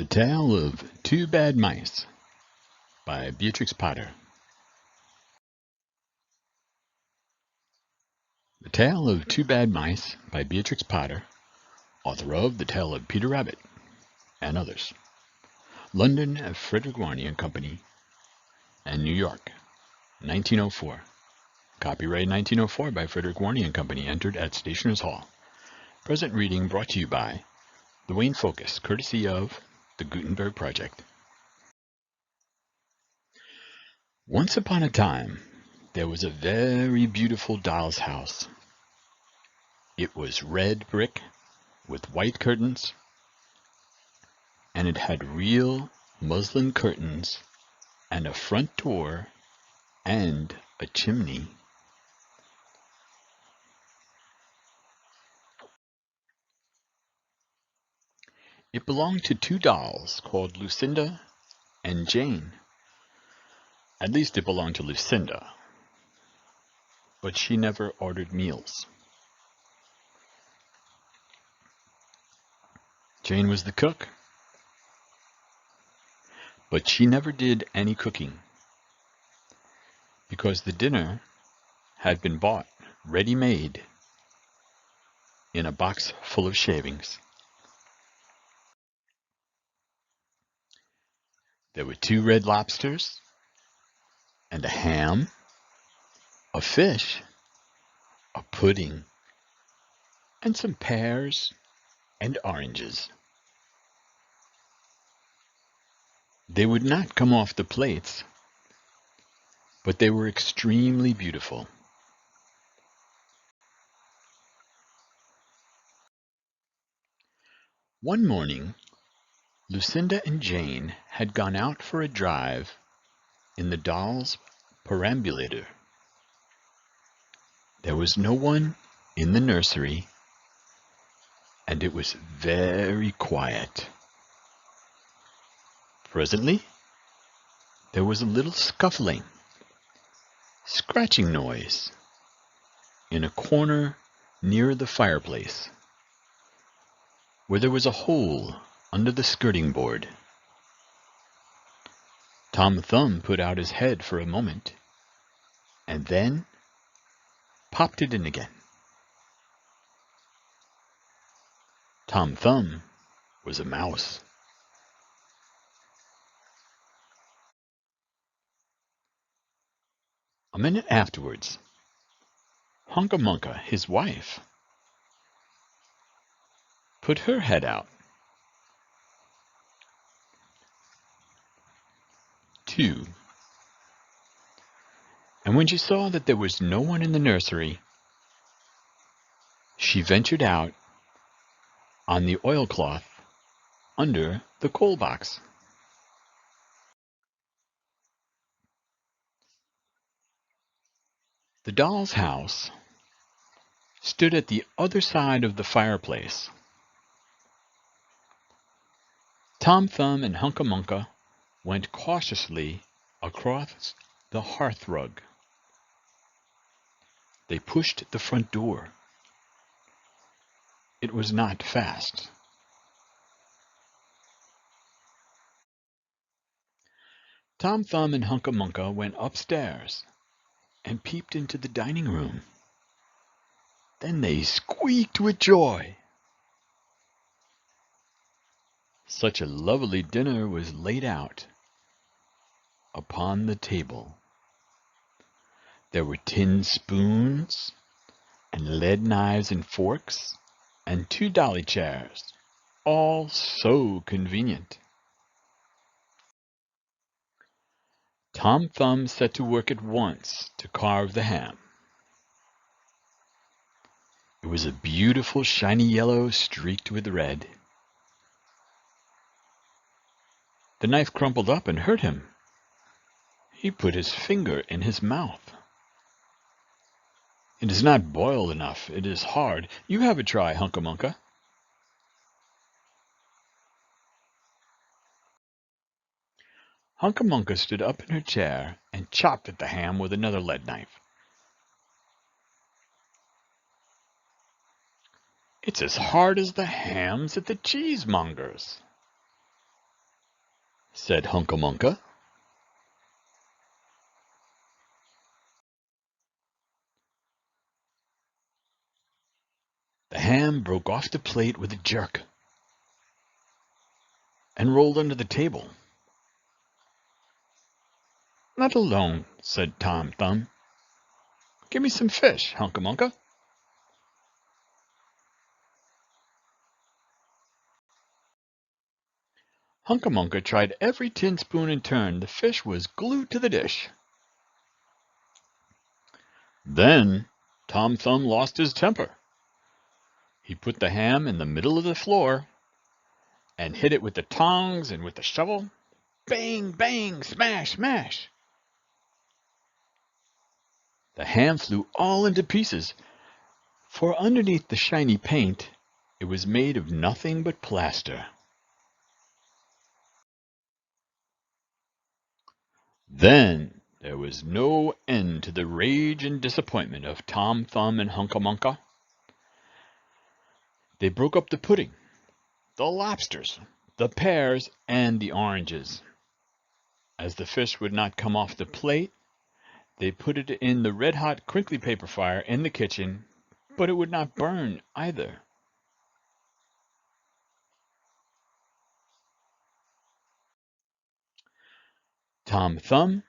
The Tale of Two Bad Mice by Beatrix Potter. The Tale of Two Bad Mice by Beatrix Potter, author of The Tale of Peter Rabbit and others. London, Frederick Warney and Company, and New York, 1904. Copyright 1904 by Frederick Warney and Company, entered at Stationers Hall. Present reading brought to you by the Wayne Focus, courtesy of the Gutenberg Project. Once upon a time, there was a very beautiful doll's house. It was red brick with white curtains, and it had real muslin curtains and a front door and a chimney. It belonged to two dolls called Lucinda and Jane. At least it belonged to Lucinda, but she never ordered meals. Jane was the cook, but she never did any cooking because the dinner had been bought ready-made in a box full of shavings. There were 2 red lobsters and a ham, a fish, a pudding, and some pears and oranges. They would not come off the plates, but they were extremely beautiful. One morning, Lucinda and Jane had gone out for a drive in the doll's perambulator. There was no one in the nursery, and it was very quiet. Presently, there was a little scuffling, scratching noise in a corner near the fireplace, where there was a hole under the skirting board. Tom Thumb put out his head for a moment, and then popped it in again. Tom Thumb was a mouse. A minute afterwards, Hunca-Munca, his wife, put her head out. Too. And when she saw that there was no one in the nursery, she ventured out on the oilcloth under the coal box. The doll's house stood at the other side of the fireplace. Tom Thumb and Hunca-Munca went cautiously across the hearthrug. They pushed the front door. It was not fast. Tom Thumb and Hunca-Munca went upstairs and peeped into the dining room. Then they squeaked with joy. Such a lovely dinner was laid out upon the table. There were tin spoons and lead knives and forks and 2 dolly chairs, all so convenient. Tom Thumb set to work at once to carve the ham. It was a beautiful shiny yellow streaked with red. The knife crumpled up and hurt him. He put his finger in his mouth. It is not boiled enough. It is hard. You have a try, Hunca-Munca. Hunca-Munca stood up in her chair and chopped at the ham with another lead knife. It's as hard as the hams at the cheesemonger's. said Hunca Munca. The ham broke off the plate with a jerk and rolled under the table. "Let alone," said Tom Thumb. "Give me some fish, Hunca Munca." Hunca Munca tried every tin spoon in turn. The fish was glued to the dish. Then Tom Thumb lost his temper. He put the ham in the middle of the floor and hit it with the tongs and with the shovel. Bang, bang, smash, smash. The ham flew all into pieces, for underneath the shiny paint it was made of nothing but plaster. Then there was no end to the rage and disappointment of Tom Thumb and Hunca Munca. They broke up the pudding, the lobsters, the pears, and the oranges. As the fish would not come off the plate, they put it in the red-hot crinkly paper fire in the kitchen, but it would not burn either. Tom Thumb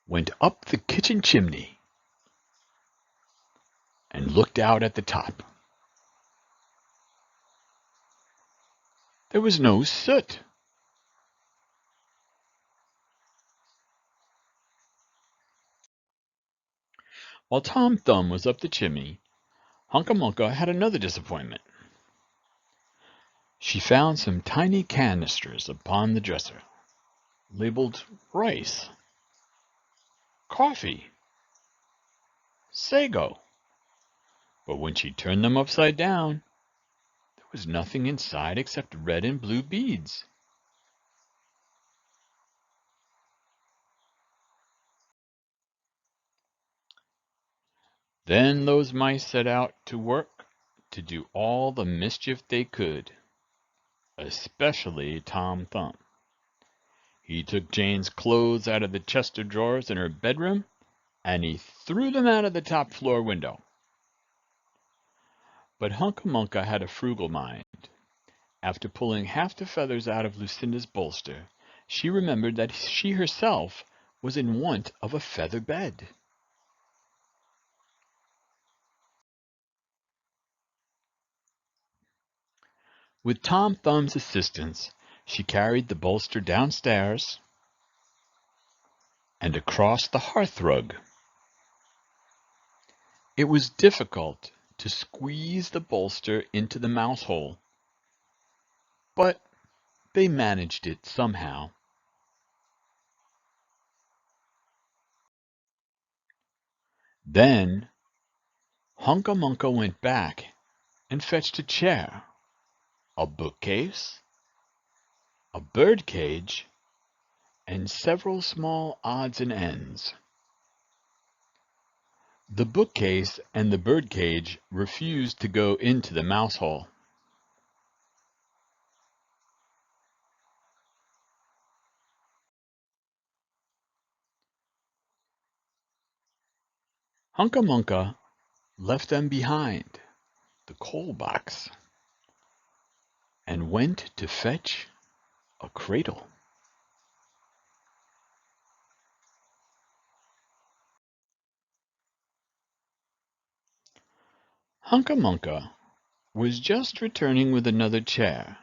went up the kitchen chimney and looked out at the top. There was no soot. While Tom Thumb was up the chimney, Hunca Munca had another disappointment. She found some tiny canisters upon the dresser, labeled rice, coffee, sago. But when she turned them upside down, there was nothing inside except red and blue beads. Then those mice set out to work to do all the mischief they could, especially Tom Thumb. He took Jane's clothes out of the chest of drawers in her bedroom, and he threw them out of the top floor window. But Hunca Munca had a frugal mind. After pulling half the feathers out of Lucinda's bolster, she remembered that she herself was in want of a feather bed. With Tom Thumb's assistance, she carried the bolster downstairs and across the hearthrug. It was difficult to squeeze the bolster into the mouse hole, but they managed it somehow. Then Hunca Munca went back and fetched a chair, a bookcase, a bird cage, and several small odds and ends. The bookcase and the bird cage refused to go into the mouse hole. Hunca Munca left them behind, the coal box, and went to fetch a cradle. Hunca Munca was just returning with another chair,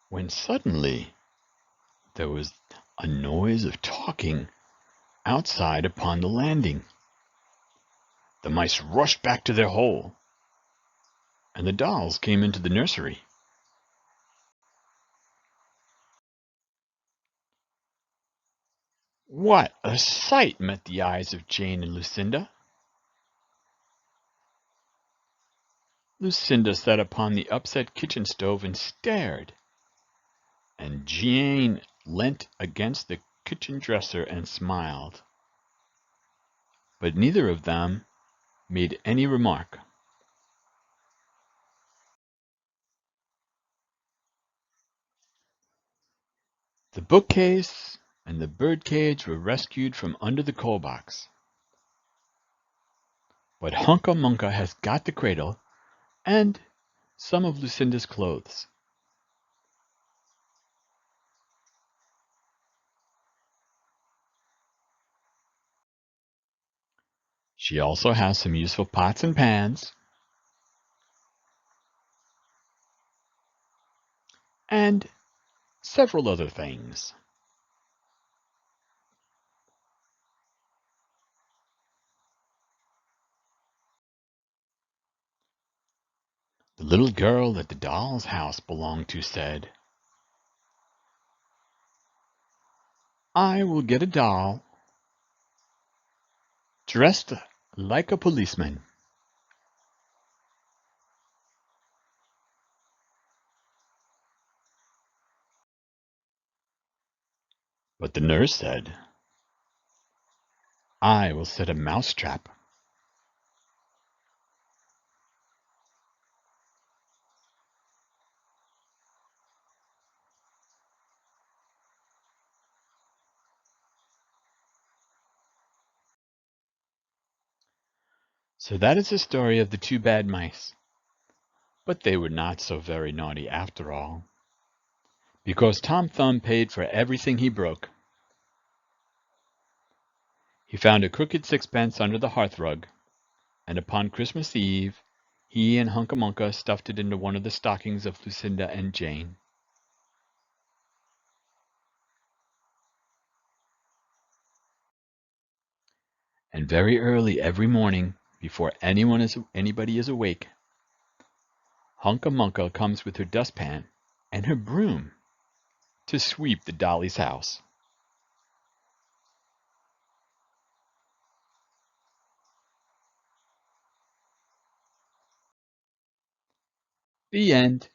when suddenly there was a noise of talking outside upon the landing. The mice rushed back to their hole, and the dolls came into the nursery. What a sight met the eyes of Jane and Lucinda! Lucinda sat upon the upset kitchen stove and stared, and Jane leant against the kitchen dresser and smiled. But neither of them made any remark. The bookcase and the birdcage were rescued from under the coal box. But Hunca Munca has got the cradle and some of Lucinda's clothes. She also has some useful pots and pans and several other things. The little girl that the doll's house belonged to said, "I will get a doll dressed like a policeman." But the nurse said, "I will set a mouse trap." So that is the story of the two bad mice. But they were not so very naughty after all, because Tom Thumb paid for everything he broke. He found a crooked sixpence under the hearthrug, and upon Christmas Eve he and Hunca Munca stuffed it into one of the stockings of Lucinda and Jane. And very early every morning, before anybody is awake, Hunca Munca comes with her dustpan and her broom to sweep the dolly's house. The end.